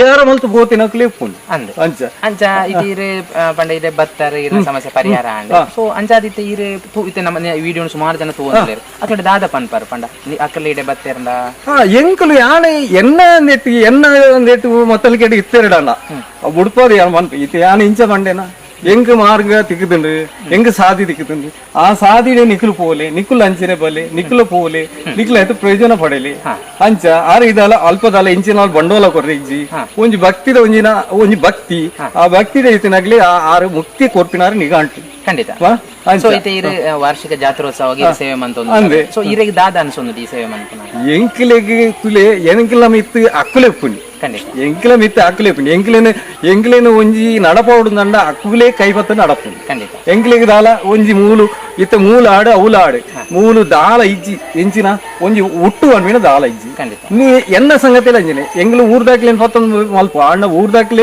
ಕೇರ ಮಲ್ತು ಬೋತಿನಕ್ಲೆ ಉಪ್ಪುಂಡು ಅಂದೆ ಅಂಚ ಅಂಚ ಇದು ಪಂಡ ಇದೆ ಬತ್ತರ ಇರ ಸಮಸ್ಯೆ ಪರಿಹಾರ ಅಂಡ್ ಸೊ ಅಂಚಾದಿತ್ತ ಇರೆ ಇತ್ತೆ ನಮ್ಮ ವಿಡಿಯೋ ಸುಮಾರು ಜನ ತೋಂದಿರ್ತಾರೆ ಅಕಡೆ ದಾದ ಪನ್ಪರ್ ಪಂಡ ಅಕ್ಕಲೆ ಇಡೆ ಬತ್ತೆರ್ಂದ ಎಂಕುಲು ಯಾನೆ ಎನ್ನ ನೆಟ್ಟು ಮೊತ್ತಲ್ ಕೆಡಿ ಇತ್ತೆರಡಣ್ಣ ಬುಡ್ಪೋದು ಯಾರು ಮನ್ಪು ಇತ್ತೆ ಯಾನೆ ಇಂಚ ಬಂಡೆನ ಎಂಗ್ ಮಾರ್ಗ ತಿಕ್ಕುದುಂಡು ಎಂಗ್ ಸಾದಿ ತಿಕ್ಕುದುಂಡು ಆ ಸಾದಿಡೆ ನಿಕ್ಕಲು ಪೋಲೆ ನಿಕ್ಕುಲು ಅಂಚಿನ ಬಲೆ ನಿಕ್ಕಲು ಪೋಲೆ ನಿಕ್ಕಲು ಆಯ್ತು ಪ್ರಯೋಜನ ಪಡೆಯಲಿ ಅಂಚ ಆರು ಇದಲ್ಲ ಅಲ್ಪದಲ್ಲ ಇಂಚಿನ ಬಂಡವಾಳ ಕೊರ್ರಿಜ್ಜಿ ಒಂಜಿ ಭಕ್ತಿದ ಒಂಜಿ ಭಕ್ತಿ ಆ ಭಕ್ತಿದ ಇತ್ತಿನಾಗ್ಲಿ ಆರು ಮುಕ್ತಿ ಕೊರ್ಪಿನಾರು ನಿಗಾಂಟು ಖಂಡಿತ ಸೊ ಇತ್ತೆ ಇರೆ ವಾರ್ಷಿಕ ಜಾತ್ರೋತ್ಸವ ಸೇವೆ ಮಂತ ಸೊ ಇರೆಗೆ ದಾದ ಅನ್ಸೊಂದು ಈ ಸೇವೆ ಮಂತ ಎಂಕಿಲೆಗೆ ತುಲೆ ಎಂಕಿಲ ಮಿತ್ತು ಅಕ್ಕುಲೆ ಪುಣಿ ಎಂಕಿಲ ಮಿತ್ತು ಅಕ್ಕುಲೆ ಪುಣಿ ಎಂಕಿಲೇನು ಒಂಜಿ ನಡಪೌಡುಂದಂಡ ಅಕ್ಕುಲೆ ಕೈಪತ್ತ ನಡಪುಂಡು ಖಂಡಿತ ಎಂಕಿಲೆಗೆ ದಾಲ ಒಂಜಿ ಮೂಲು ಇತ್ತ ಮೂಲು ಆಡು ಅವಳು ಆಡು ಮೂಲು ದಾಲ ಇಜ್ಜಿ ಎಂಚಿನ ಒಂಜಿ ಉಟ್ಟು ಅನ್ವಿನ ದಾಲ ಇಜ್ಜಿ ಖಂಡಿತ ನೀ ಎನ್ನ ಸಂಗತಿ ಅಂಜನೆ ಎಂಗ್ಲು ಊರ್ದಾಕ್ಲೇನು ಪತ್ತೊಂದು ಮಲ್ಪ ಅಣ್ಣ ಊರ್ದಾಕ್ಲೆ